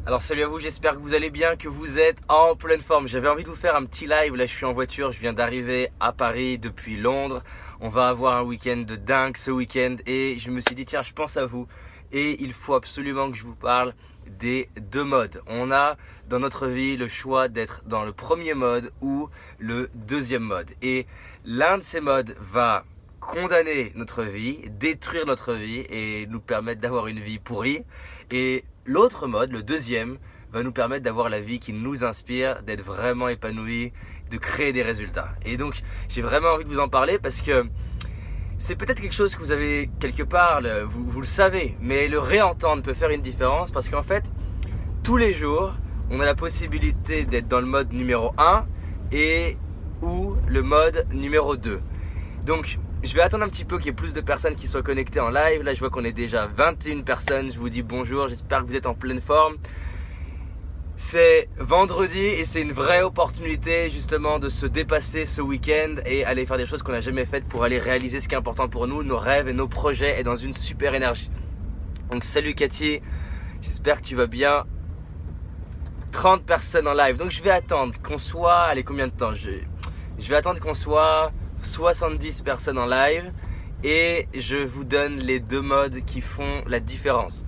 Alors salut à vous, j'espère que vous allez bien, que vous êtes en pleine forme. J'avais envie de vous faire un petit live, là je suis en voiture, je viens d'arriver à Paris depuis Londres. On va avoir un week-end de dingue ce week-end et je me suis dit tiens je pense à vous et il faut absolument que je vous parle des deux modes. On a dans notre vie le choix d'être dans le premier mode ou le deuxième mode. Et l'un de ces modes va condamner notre vie, détruire notre vie et nous permettre d'avoir une vie pourrie. Et l'autre mode, le deuxième, va nous permettre d'avoir la vie qui nous inspire, d'être vraiment épanoui, de créer des résultats. Et donc, j'ai vraiment envie de vous en parler parce que c'est peut-être quelque chose que vous avez quelque part, vous le savez, mais le réentendre peut faire une différence parce qu'en fait, tous les jours, on a la possibilité d'être dans le mode numéro 1 et ou le mode numéro 2. Donc, je vais attendre un petit peu qu'il y ait plus de personnes qui soient connectées en live. Là, je vois qu'on est déjà 21 personnes. Je vous dis bonjour, j'espère que vous êtes en pleine forme. C'est vendredi et c'est une vraie opportunité justement de se dépasser ce week-end et aller faire des choses qu'on n'a jamais faites pour aller réaliser ce qui est important pour nous, nos rêves et nos projets et dans une super énergie. Donc salut Cathy, j'espère que tu vas bien. 30 personnes en live. Donc je vais attendre qu'on soit, allez combien de temps je vais attendre qu'on soit 70 personnes en live et je vous donne les deux modes qui font la différence.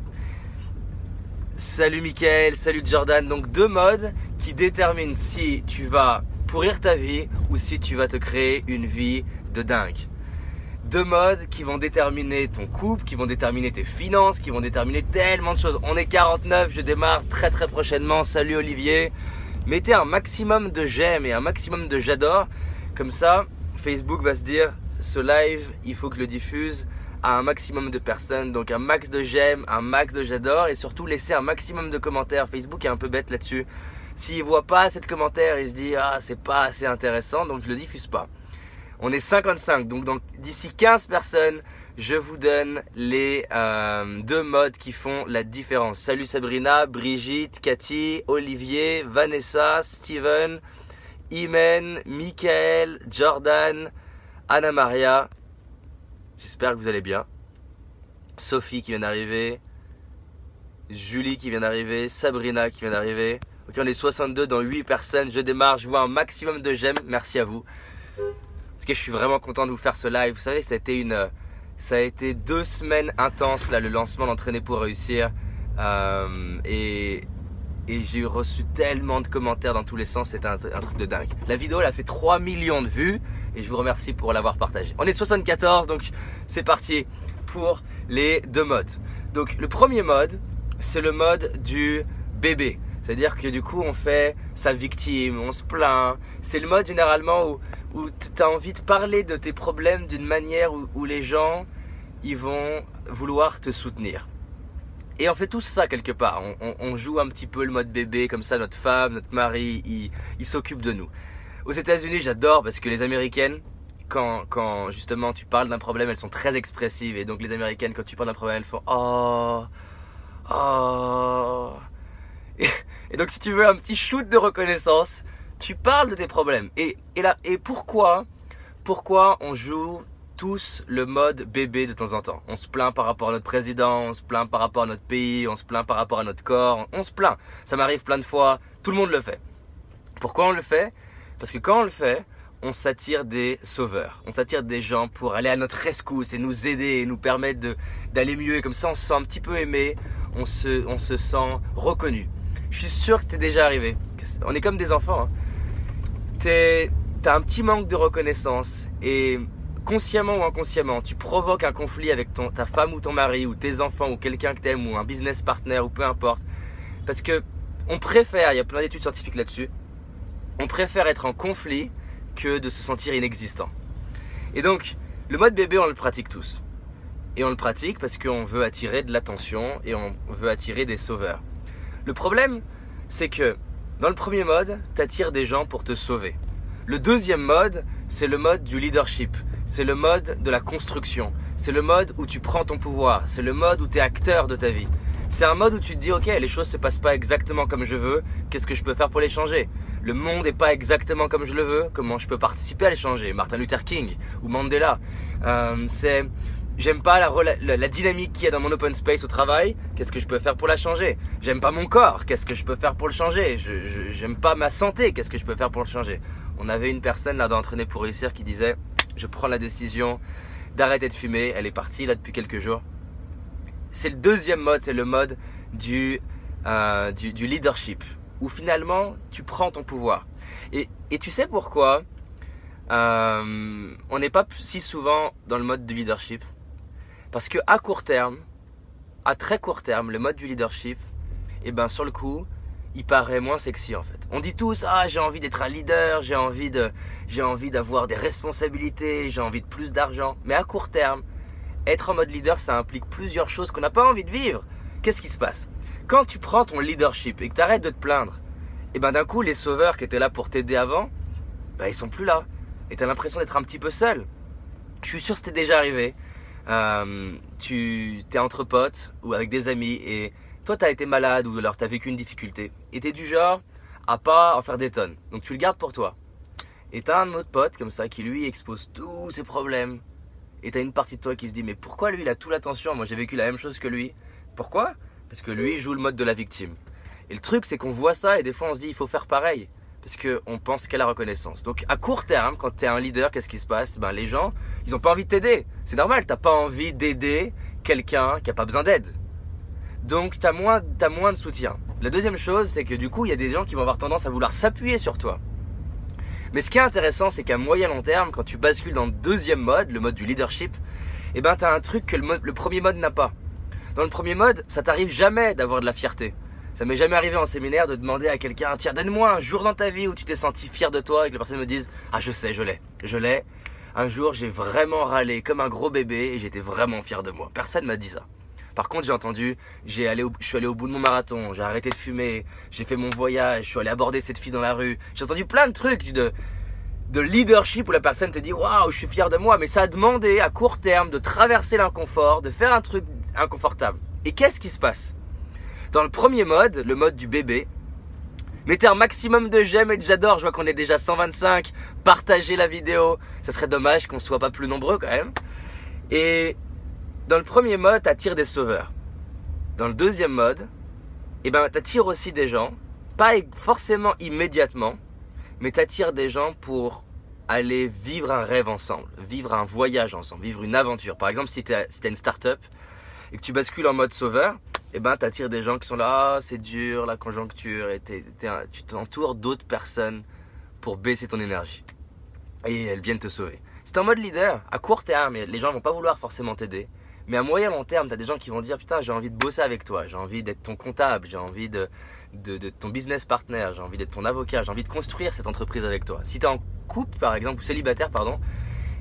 Salut Mickaël, salut Jordan. Donc deux modes qui déterminent si tu vas pourrir ta vie ou si tu vas te créer une vie de dingue. Deux modes qui vont déterminer ton couple, qui vont déterminer tes finances, qui vont déterminer tellement de choses. On est 49, je démarre très prochainement. Salut Olivier. Mettez un maximum de j'aime et un maximum de j'adore. Comme ça, Facebook va se dire ce live, il faut que je le diffuse à un maximum de personnes. Donc un max de j'aime, un max de j'adore et surtout laisser un maximum de commentaires. Facebook est un peu bête là-dessus. S'il ne voit pas assez de commentaires, il se dit ah c'est pas assez intéressant donc je le diffuse pas. On est 55 donc d'ici 15 personnes, je vous donne les deux modes qui font la différence. Salut Sabrina, Brigitte, Cathy, Olivier, Vanessa, Steven, Imen, Mickaël, Jordan, Anna Maria. J'espère que vous allez bien. Sophie qui vient d'arriver. Julie qui vient d'arriver. Sabrina qui vient d'arriver. Ok, on est 62 dans 8 personnes. Je démarre. Je vois un maximum de j'aime. Merci à vous. Parce que je suis vraiment content de vous faire ce live. Vous savez, ça a été 2 semaines intenses là, le lancement d'Entraîner pour réussir. Et j'ai reçu tellement de commentaires dans tous les sens, c'était un truc de dingue. La vidéo elle a fait 3 millions de vues et je vous remercie pour l'avoir partagée. On est 74 donc c'est parti pour les deux modes. Donc le premier mode, c'est le mode du bébé. C'est-à-dire que du coup on fait sa victime, on se plaint. C'est le mode généralement où tu as envie de parler de tes problèmes d'une manière où les gens ils vont vouloir te soutenir. Et on fait tous ça quelque part, on joue un petit peu le mode bébé, comme ça notre femme, notre mari, il s'occupe de nous. Aux États-Unis j'adore parce que les Américaines, quand justement tu parles d'un problème, elles sont très expressives. Et donc les Américaines, quand tu parles d'un problème, elles font oh, oh. Et donc si tu veux un petit shoot de reconnaissance, tu parles de tes problèmes. Et pourquoi on joue tous le mode bébé de temps en temps. On se plaint par rapport à notre président, on se plaint par rapport à notre pays, on se plaint par rapport à notre corps, on se plaint. Ça m'arrive plein de fois, tout le monde le fait. Pourquoi on le fait? Parce que quand on le fait, on s'attire des sauveurs. On s'attire des gens pour aller à notre rescousse et nous aider et nous permettre d'aller mieux. Et comme ça, on se sent un petit peu aimé, on se sent reconnu. Je suis sûr que t'es déjà arrivé. On est comme des enfants. Hein. T'as un petit manque de reconnaissance et consciemment ou inconsciemment, tu provoques un conflit avec ta femme ou ton mari ou tes enfants ou quelqu'un que t'aimes ou un business partner ou peu importe. Parce que on préfère, il y a plein d'études scientifiques là-dessus, on préfère être en conflit que de se sentir inexistant. Et donc, le mode bébé, on le pratique tous. Et on le pratique parce qu'on veut attirer de l'attention et on veut attirer des sauveurs. Le problème, c'est que dans le premier mode, tu attires des gens pour te sauver. Le deuxième mode, c'est le mode du leadership. C'est le mode de la construction. C'est le mode où tu prends ton pouvoir. C'est le mode où tu es acteur de ta vie. C'est un mode où tu te dis ok, les choses ne se passent pas exactement comme je veux. Qu'est-ce que je peux faire pour les changer? Le monde n'est pas exactement comme je le veux. Comment je peux participer à les changer? Martin Luther King ou Mandela. J'aime pas la dynamique qu'il y a dans mon open space au travail. Qu'est-ce que je peux faire pour la changer? J'aime pas mon corps. Qu'est-ce que je peux faire pour le changer? J'aime pas ma santé. Qu'est-ce que je peux faire pour le changer? On avait une personne là d'Entraîner pour réussir qui disait je prends la décision d'arrêter de fumer. Elle est partie là depuis quelques jours. C'est le deuxième mode, c'est le mode du leadership, où finalement tu prends ton pouvoir. Et tu sais pourquoi on n'est pas si souvent dans le mode du leadership? Parce que à court terme, à très court terme, le mode du leadership, sur le coup, il paraît moins sexy en fait. On dit tous j'ai envie d'être un leader, j'ai envie d'avoir des responsabilités, j'ai envie de plus d'argent. Mais à court terme, être en mode leader, ça implique plusieurs choses qu'on n'a pas envie de vivre. Qu'est-ce qui se passe? Quand tu prends ton leadership et que tu arrêtes de te plaindre, d'un coup, les sauveurs qui étaient là pour t'aider avant, ils sont plus là. Et tu as l'impression d'être un petit peu seul. Je suis sûr que c'était déjà arrivé. Tu es entre potes ou avec des amis et toi, tu as été malade ou alors tu as vécu une difficulté. Et tu es du genre à pas en faire des tonnes. Donc tu le gardes pour toi. Et tu as un autre pote comme ça qui lui expose tous ses problèmes. Et tu as une partie de toi qui se dit mais pourquoi lui il a toute l'attention? Moi j'ai vécu la même chose que lui. Pourquoi? Parce que lui joue le mode de la victime. Et le truc c'est qu'on voit ça et des fois on se dit il faut faire pareil. Parce qu'on pense qu'à la reconnaissance. Donc à court terme, quand tu es un leader, qu'est-ce qui se passe? Les gens, ils n'ont pas envie de t'aider. C'est normal, tu n'as pas envie d'aider quelqu'un qui n'a pas besoin d'aide. Donc tu as moins de soutien. La deuxième chose, c'est que du coup, il y a des gens qui vont avoir tendance à vouloir s'appuyer sur toi. Mais ce qui est intéressant, c'est qu'à moyen long terme, quand tu bascules dans le deuxième mode, le mode du leadership, tu as un truc que le premier mode n'a pas. Dans le premier mode, ça t'arrive jamais d'avoir de la fierté. Ça m'est jamais arrivé en séminaire de demander à quelqu'un tiens, donne-moi un jour dans ta vie où tu t'es senti fier de toi et que la personne me dise je sais, je l'ai. Un jour, j'ai vraiment râlé comme un gros bébé et j'étais vraiment fier de moi. Personne m'a dit ça. Par contre, j'ai entendu, je suis allé au bout de mon marathon, j'ai arrêté de fumer, j'ai fait mon voyage, je suis allé aborder cette fille dans la rue. J'ai entendu plein de trucs de leadership où la personne te dit waouh, je suis fier de moi. Mais ça a demandé à court terme de traverser l'inconfort, de faire un truc inconfortable. Et qu'est-ce qui se passe? Dans le premier mode, le mode du bébé, mettez un maximum de j'aime et de j'adore. Je vois qu'on est déjà 125. Partagez la vidéo. Ça serait dommage qu'on ne soit pas plus nombreux quand même. Et dans le premier mode, tu attires des sauveurs. Dans le deuxième mode, tu attires aussi des gens, pas forcément immédiatement, mais tu attires des gens pour aller vivre un rêve ensemble, vivre un voyage ensemble, vivre une aventure. Par exemple, si tu as une start-up et que tu bascules en mode sauveur, tu attires des gens qui sont là, c'est dur, la conjoncture, et tu t'entoures d'autres personnes pour baisser ton énergie. Et elles viennent te sauver. C'est en mode leader, à court terme, les gens ne vont pas vouloir forcément t'aider. Mais à moyen long terme, tu as des gens qui vont dire putain, j'ai envie de bosser avec toi, j'ai envie d'être ton comptable, j'ai envie de ton business partner, j'ai envie d'être ton avocat, j'ai envie de construire cette entreprise avec toi. Si tu es en couple par exemple, ou célibataire pardon,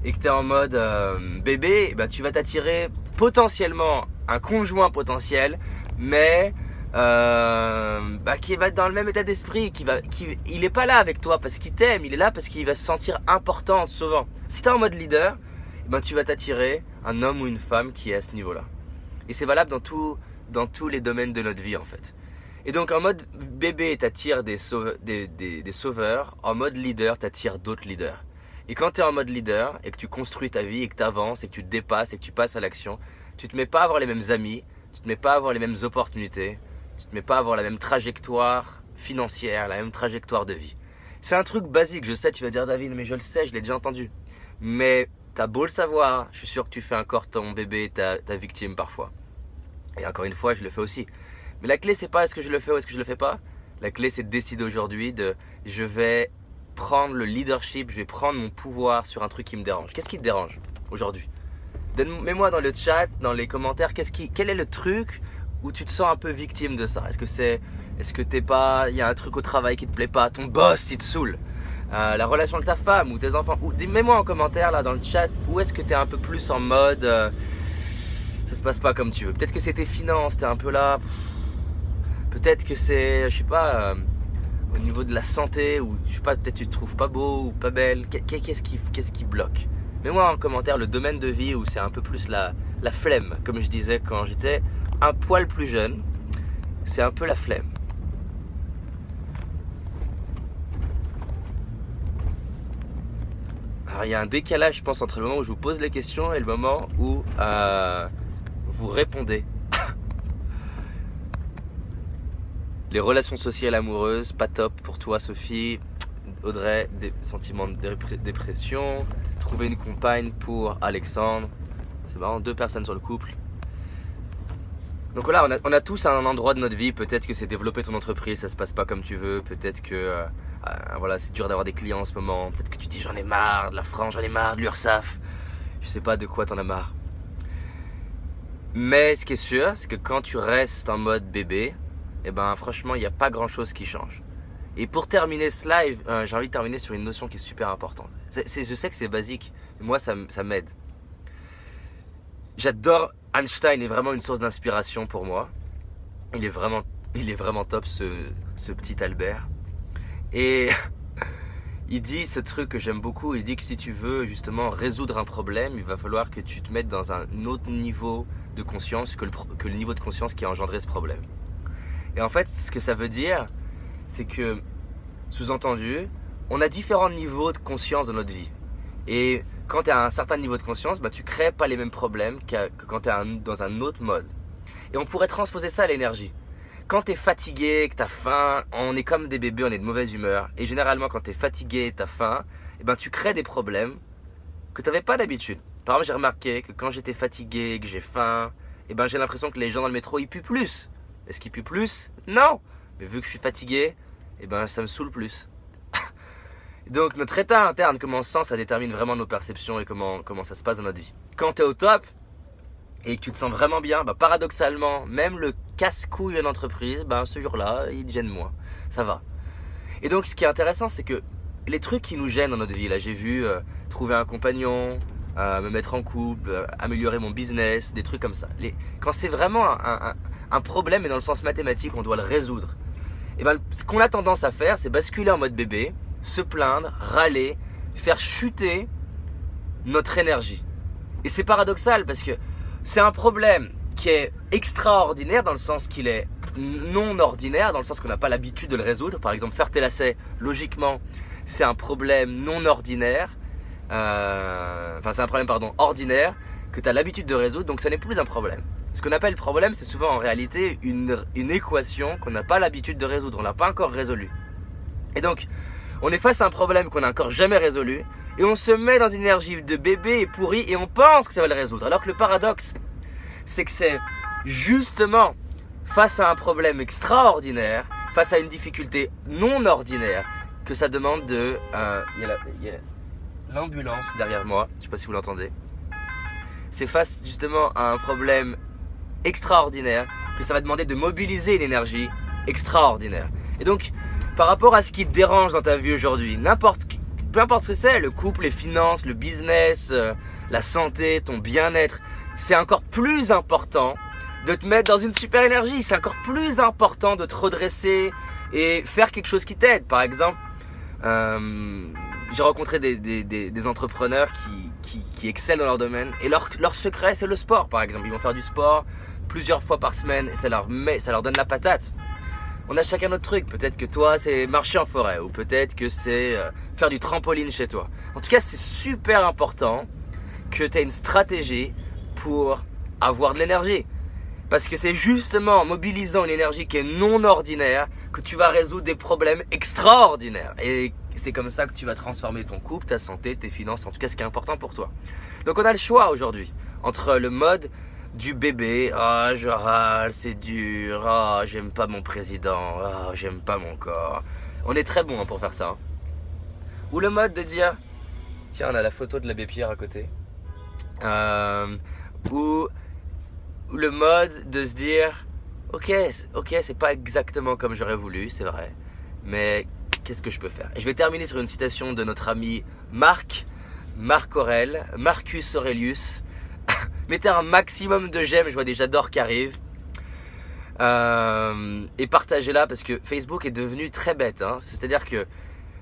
et que tu es en mode bébé, tu vas t'attirer potentiellement un conjoint potentiel, mais qui va être dans le même état d'esprit, il n'est pas là avec toi parce qu'il t'aime, il est là parce qu'il va se sentir important souvent. Si tu es en mode leader, tu vas t'attirer un homme ou une femme qui est à ce niveau-là. Et c'est valable dans tous les domaines de notre vie en fait. Et donc en mode bébé, tu attires des sauveurs, en mode leader, tu attires d'autres leaders. Et quand tu es en mode leader et que tu construis ta vie et que tu avances et que tu te dépasses et que tu passes à l'action, tu ne te mets pas à avoir les mêmes amis, tu ne te mets pas à avoir les mêmes opportunités, tu ne te mets pas à avoir la même trajectoire financière, la même trajectoire de vie. C'est un truc basique, je sais, tu vas dire David, mais je le sais, je l'ai déjà entendu. Mais t'as beau le savoir, je suis sûr que tu fais encore ton bébé, ta victime parfois. Et encore une fois, je le fais aussi. Mais la clé, c'est pas est-ce que je le fais ou est-ce que je le fais pas. La clé, c'est de décider aujourd'hui je vais prendre le leadership, je vais prendre mon pouvoir sur un truc qui me dérange. Qu'est-ce qui te dérange aujourd'hui? Mets-moi dans le chat, dans les commentaires, quel est le truc où tu te sens un peu victime de ça? Est-ce que t'es pas, il y a un truc au travail qui te plaît pas, ton boss il te saoule, la relation avec ta femme ou tes enfants, ou mets-moi en commentaire là dans le chat où est-ce que t'es un peu plus en mode ça se passe pas comme tu veux. Peut-être que c'est tes finances, t'es un peu là. Peut-être que c'est, je sais pas, au niveau de la santé, ou je sais pas, peut-être tu te trouves pas beau ou pas belle. Qu'est-ce qui bloque? Mets-moi en commentaire le domaine de vie où c'est un peu plus la flemme, comme je disais quand j'étais un poil plus jeune. C'est un peu la flemme. Alors, il y a un décalage, je pense, entre le moment où je vous pose les questions et le moment où vous répondez. Les relations sociales amoureuses, pas top pour toi, Sophie. Audrey, des sentiments de dépression. Trouver une compagne pour Alexandre. C'est marrant, 2 personnes sur le couple. Donc voilà, on a tous un endroit de notre vie. Peut-être que c'est développer ton entreprise, ça se passe pas comme tu veux. Peut-être que voilà, c'est dur d'avoir des clients en ce moment. Peut-être que tu dis j'en ai marre de la France, j'en ai marre de l'URSSAF. Je sais pas de quoi t'en as marre. Mais ce qui est sûr, c'est que quand tu restes en mode bébé, eh ben franchement, il n'y a pas grand chose qui change. Et pour terminer ce live, j'ai envie de terminer sur une notion qui est super importante. Je sais que c'est basique, mais moi ça m'aide. J'adore Einstein, est vraiment une source d'inspiration pour moi. Il est vraiment top ce petit Albert. Et il dit ce truc que j'aime beaucoup, il dit que si tu veux justement résoudre un problème, il va falloir que tu te mettes dans un autre niveau de conscience que le niveau de conscience qui a engendré ce problème. Et en fait, ce que ça veut dire, c'est que, sous-entendu, on a différents niveaux de conscience dans notre vie. Et quand tu es à un certain niveau de conscience, tu ne crées pas les mêmes problèmes que quand tu es dans un autre mode. Et on pourrait transposer ça à l'énergie. Quand tu es fatigué, que tu as faim, on est comme des bébés, on est de mauvaise humeur. Et généralement, quand tu es fatigué, tu as faim, tu crées des problèmes que tu n'avais pas d'habitude. Par exemple, j'ai remarqué que quand j'étais fatigué, que j'ai faim, j'ai l'impression que les gens dans le métro, ils puent plus. Est-ce qu'ils puent plus? Non. Mais vu que je suis fatigué, ça me saoule plus. Donc notre état interne, comment on se sent, ça détermine vraiment nos perceptions et comment ça se passe dans notre vie. Quand tu es au top et que tu te sens vraiment bien, paradoxalement, même le casse-couille en entreprise, ce jour-là, il te gêne moins. Ça va. Et donc ce qui est intéressant, c'est que les trucs qui nous gênent dans notre vie, là j'ai vu trouver un compagnon, me mettre en couple, améliorer mon business, des trucs comme ça. Quand c'est vraiment un problème, et dans le sens mathématique, on doit le résoudre. Ce qu'on a tendance à faire, c'est basculer en mode bébé, se plaindre, râler, faire chuter notre énergie. Et c'est paradoxal parce que c'est un problème qui est extraordinaire dans le sens qu'il est non ordinaire, dans le sens qu'on n'a pas l'habitude de le résoudre. Par exemple, faire tes lacets, logiquement, c'est un problème non ordinaire. C'est un problème, ordinaire que tu as l'habitude de résoudre, donc ça n'est plus un problème. Ce qu'on appelle problème, c'est souvent en réalité une équation qu'on n'a pas l'habitude de résoudre, on n'a pas encore résolu. Et donc, on est face à un problème qu'on n'a encore jamais résolu et on se met dans une énergie de bébé et pourri et on pense que ça va le résoudre. Alors que le paradoxe, c'est que c'est justement face à un problème extraordinaire, face à une difficulté non ordinaire, que ça demande de... Il y a l'ambulance derrière moi, je ne sais pas si vous l'entendez. C'est face justement à un problème extraordinaire que ça va demander de mobiliser une énergie extraordinaire. Et donc, par rapport à ce qui te dérange dans ta vie aujourd'hui, peu importe ce que c'est, le couple, les finances, le business, la santé, ton bien-être, c'est encore plus important de te mettre dans une super énergie. C'est encore plus important de te redresser et faire quelque chose qui t'aide. Par exemple, j'ai rencontré des entrepreneurs qui excellent dans leur domaine et leur secret, c'est le sport, par exemple. Ils vont faire du sport plusieurs fois par semaine et ça leur donne la patate. On a chacun notre truc. Peut-être que toi, c'est marcher en forêt ou peut-être que c'est faire du trampoline chez toi. En tout cas, c'est super important que tu aies une stratégie pour avoir de l'énergie. Parce que c'est justement en mobilisant une énergie qui est non ordinaire que tu vas résoudre des problèmes extraordinaires. Et c'est comme ça que tu vas transformer ton couple, ta santé, tes finances, en tout cas ce qui est important pour toi. Donc on a le choix aujourd'hui entre le mode du bébé, je râle, c'est dur, j'aime pas mon président, j'aime pas mon corps. On est très bon pour faire ça. Ou le mode de dire, tiens, on a la photo de l'abbé Pierre à côté. Ou le mode de se dire, ok, c'est pas exactement comme j'aurais voulu, c'est vrai, mais qu'est-ce que je peux faire? Et je vais terminer sur une citation de notre ami Marcus Aurelius. Mettez un maximum de j'aime, je vois déjà d'or qui arrive. Et partagez-la parce que Facebook est devenu très bête. C'est-à-dire que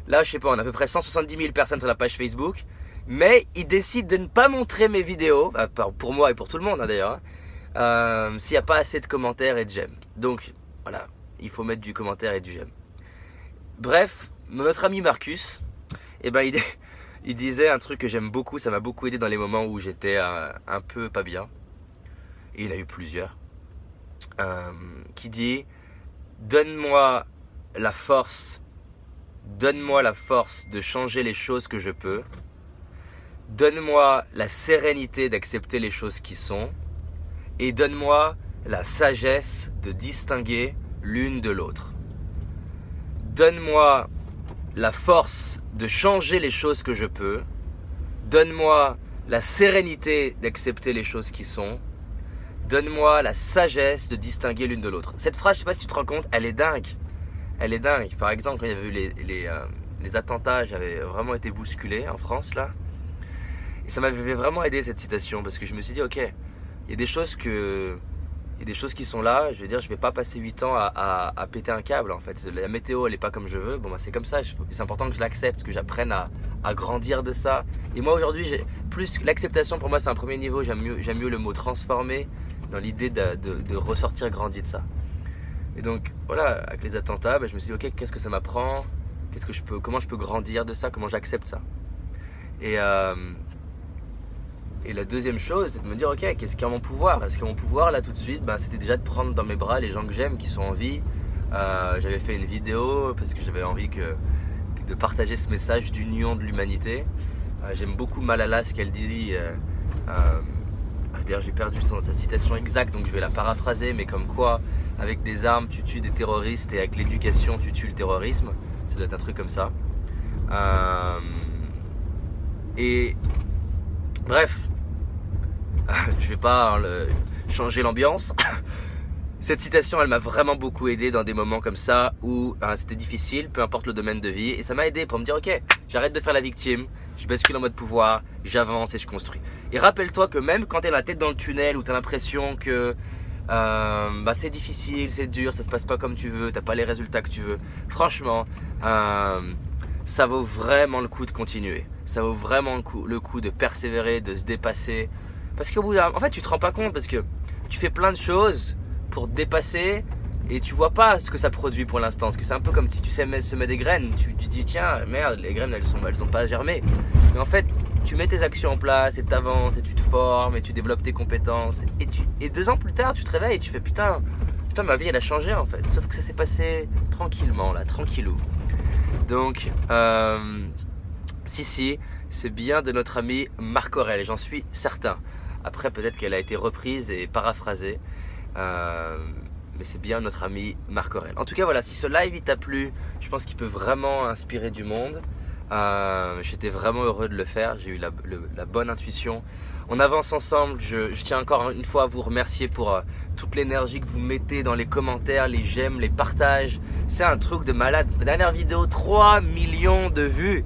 là, je sais pas, on a à peu près 170 000 personnes sur la page Facebook. Mais ils décident de ne pas montrer mes vidéos, pour moi et pour tout le monde d'ailleurs, s'il n'y a pas assez de commentaires et de j'aime. Donc voilà, il faut mettre du commentaire et du j'aime. Bref, notre ami Marcus, Il disait un truc que j'aime beaucoup, ça m'a beaucoup aidé dans les moments où j'étais un peu pas bien. Et il y en a eu plusieurs. Qui dit donne-moi la force de changer les choses que je peux. Donne-moi la sérénité d'accepter les choses qui sont. Et donne-moi la sagesse de distinguer l'une de l'autre. Donne-moi la force de changer les choses que je peux. Donne-moi la sérénité d'accepter les choses qui sont. Donne-moi la sagesse de distinguer l'une de l'autre. Cette phrase, je ne sais pas si tu te rends compte, elle est dingue. Elle est dingue. Par exemple, quand il y avait eu les attentats, j'avais vraiment été bousculé en France là. Et ça m'avait vraiment aidé cette citation parce que je me suis dit, ok, il y a des choses qui sont là. Je veux dire, je vais pas passer 8 ans à péter un câble en fait. La météo, elle est pas comme je veux. Bon, bah, c'est comme ça. C'est important que je l'accepte, que j'apprenne à grandir de ça. Et moi aujourd'hui, plus l'acceptation pour moi, c'est un premier niveau. J'aime mieux le mot transformer dans l'idée de ressortir grandi de ça. Et donc voilà, avec les attentats, bah, je me suis dit, ok, qu'est-ce que ça m'apprend? Comment je peux grandir de ça? Comment j'accepte ça? Et la deuxième chose, c'est de me dire, ok, qu'est-ce qui est en mon pouvoir? Parce que mon pouvoir, là, tout de suite, c'était déjà de prendre dans mes bras les gens que j'aime, qui sont en vie. J'avais fait une vidéo parce que j'avais envie de partager ce message d'union de l'humanité. J'aime beaucoup Malala, ce qu'elle dit. D'ailleurs, j'ai perdu sa citation exacte, donc je vais la paraphraser, mais comme quoi, avec des armes, tu tues des terroristes et avec l'éducation, tu tues le terrorisme. Ça doit être un truc comme ça. Et bref, je vais pas changer l'ambiance. Cette citation, elle m'a vraiment beaucoup aidé dans des moments comme ça où c'était difficile, peu importe le domaine de vie. Et ça m'a aidé pour me dire, ok, j'arrête de faire la victime, je bascule en mode pouvoir, j'avance et je construis. Et rappelle-toi que même quand tu es la tête dans le tunnel, où tu as l'impression que c'est difficile, c'est dur, ça se passe pas comme tu veux, t'as pas les résultats que tu veux. Franchement, ça vaut vraiment le coup de continuer. Ça vaut vraiment le coup de persévérer, de se dépasser. Parce qu'au bout en fait, tu te rends pas compte parce que tu fais plein de choses pour te dépasser et tu vois pas ce que ça produit pour l'instant. Parce que c'est un peu comme si tu semais des graines. Tu dis tiens, merde, les graines elles ont pas germé. Mais en fait, tu mets tes actions en place et tu avances et tu te formes et tu développes tes compétences. Et 2 ans plus tard, tu te réveilles et tu fais putain, ma vie elle a changé en fait. Sauf que ça s'est passé tranquillement là, tranquillou. Donc, si, c'est bien de notre ami Marc Aurèle, j'en suis certain. Après, peut-être qu'elle a été reprise et paraphrasée. Mais c'est bien notre ami Marc Aurèle. En tout cas, voilà, si ce live il t'a plu, je pense qu'il peut vraiment inspirer du monde. J'étais vraiment heureux de le faire. J'ai eu la bonne intuition. On avance ensemble. Je tiens encore une fois à vous remercier pour toute l'énergie que vous mettez dans les commentaires, les j'aime, les partages. C'est un truc de malade. La dernière vidéo, 3 millions de vues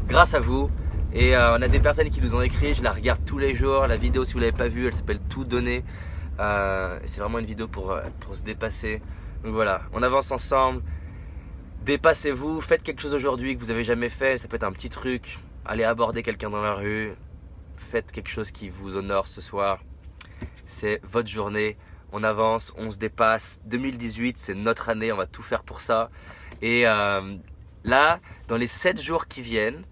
grâce à vous. Et on a des personnes qui nous ont écrit. Je la regarde tous les jours. La vidéo, si vous ne l'avez pas vue, elle s'appelle Tout donner. C'est vraiment une vidéo pour se dépasser. Donc voilà, on avance ensemble. Dépassez-vous, faites quelque chose aujourd'hui que vous n'avez jamais fait. Ça peut être un petit truc. Allez aborder quelqu'un dans la rue. Faites quelque chose qui vous honore ce soir. C'est votre journée. On avance, on se dépasse. 2018, c'est notre année. On va tout faire pour ça. Et là, dans les 7 jours qui viennent,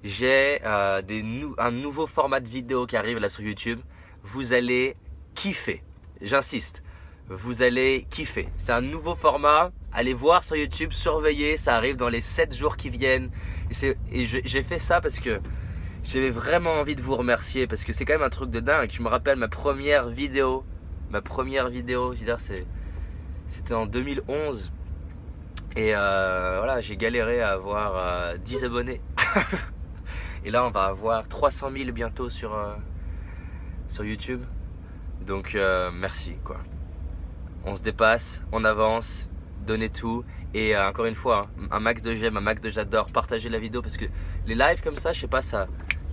j'ai un nouveau format de vidéo qui arrive là sur YouTube. Vous allez kiffer. J'insiste. Vous allez kiffer. C'est un nouveau format. Allez voir sur YouTube, surveillez. Ça arrive dans les 7 jours qui viennent. Et j'ai fait ça parce que j'avais vraiment envie de vous remercier. Parce que c'est quand même un truc de dingue. Je me rappelle ma première vidéo. Je veux dire, c'était en 2011. Et voilà, j'ai galéré à avoir 10 abonnés. Et là, on va avoir 300 000 bientôt sur YouTube. Donc, merci, quoi. On se dépasse, on avance, donnez tout. Et encore une fois, un max de j'aime, un max de j'adore. Partagez la vidéo parce que les lives comme ça, je sais pas,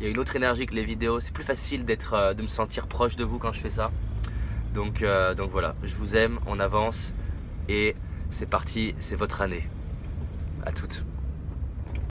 il y a une autre énergie que les vidéos. C'est plus facile de me sentir proche de vous quand je fais ça. Donc voilà, je vous aime, on avance. Et c'est parti, c'est votre année. À toutes.